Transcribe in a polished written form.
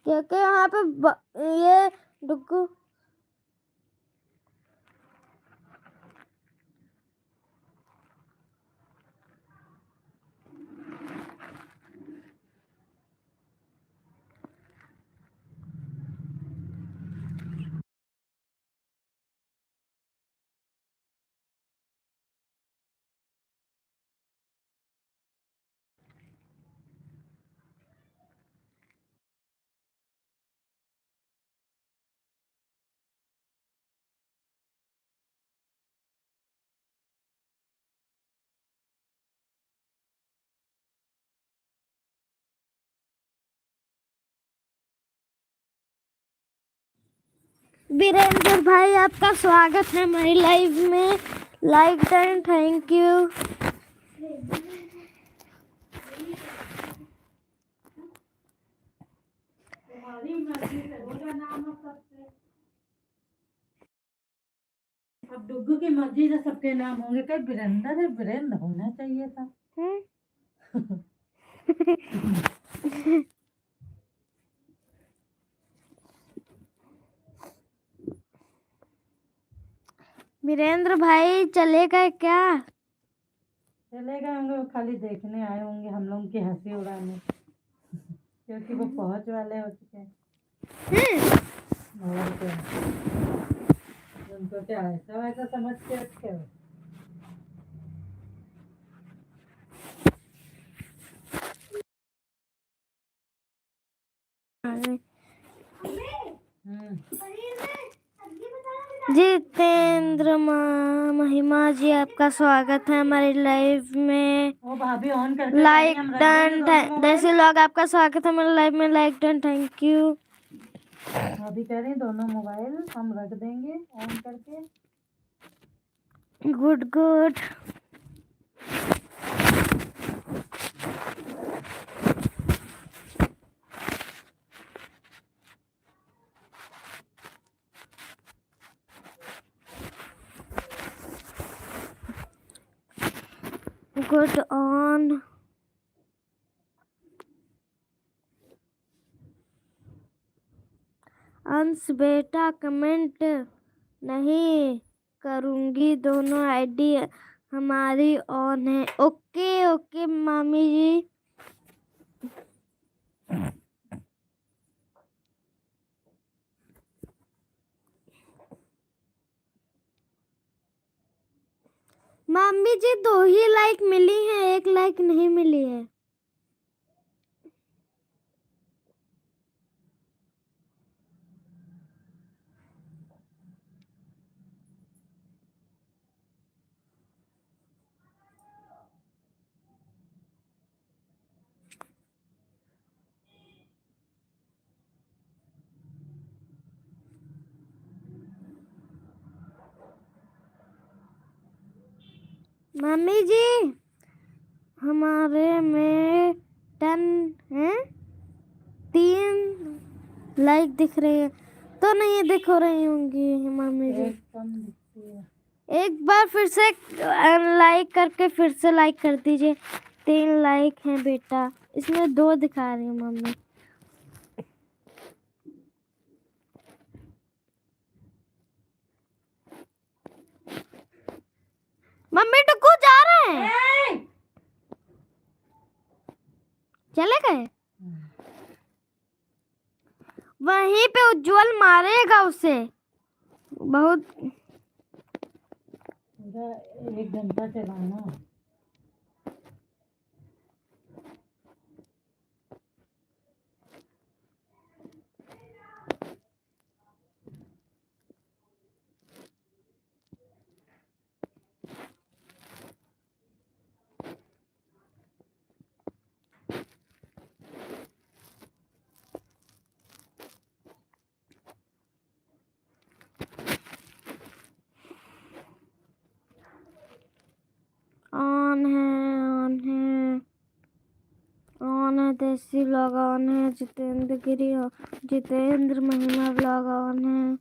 क्योंकि यहाँ पे ये डुग्गू वीरेंद्र भाई, आपका स्वागत है हमारी लाइव में। Like done, thank you. अब डुग्गू की मर्जी से सबके नाम होंगे। कई वीरेंद्र है, वीरेंद्र होना चाहिए था। वीरेंद्र भाई चलेगा क्या? चलेगा, होंगे खाली देखने आए होंगे हम लोग की हंसी उड़ाने, क्योंकि वो पहुंच वाले हो चुके हैं। और क्या, उनको क्या ऐसा वैसा समझ के रखे हो? जितेंद्र महिमा जी, आपका स्वागत है हमारी लाइव में। वो भाभी ऑन करके लाइक डन, देसी लॉग आपका स्वागत है हमारी लाइव में। Like done, thank you. भाभी कह रही दोनों मोबाइल हम रख देंगे ऑन करके। Good good. Good on. अंश बेटा कमेंट नहीं करूंगी, दोनों आईडी हमारी ऑन है। ओके ओके मामी जी। मामी जी 2 ही लाइक मिली है, 1 लाइक नहीं मिली है। मम्मी जी हमारे में 10 है, 3 लाइक दिख रहे हैं तो नहीं दिख रही होंगी मम्मी जी। कम दिखती है। एक बार फिर से लाइक करके फिर से लाइक कर दीजिए। 3 लाइक हैं बेटा, इसमें 2 दिखा रही है मम्मी। मम्मी टुकू जा रहे हैं, चले गए। वहीं पे उज्जवल मारेगा उसे बहुत। 1 घंटा चलाना। ऑन है, ऑन है, ऑन है। देसी व्लॉग ऑन है। जितेंद्र गिरी, जितेंद्र महिमा व्लॉग ऑन है।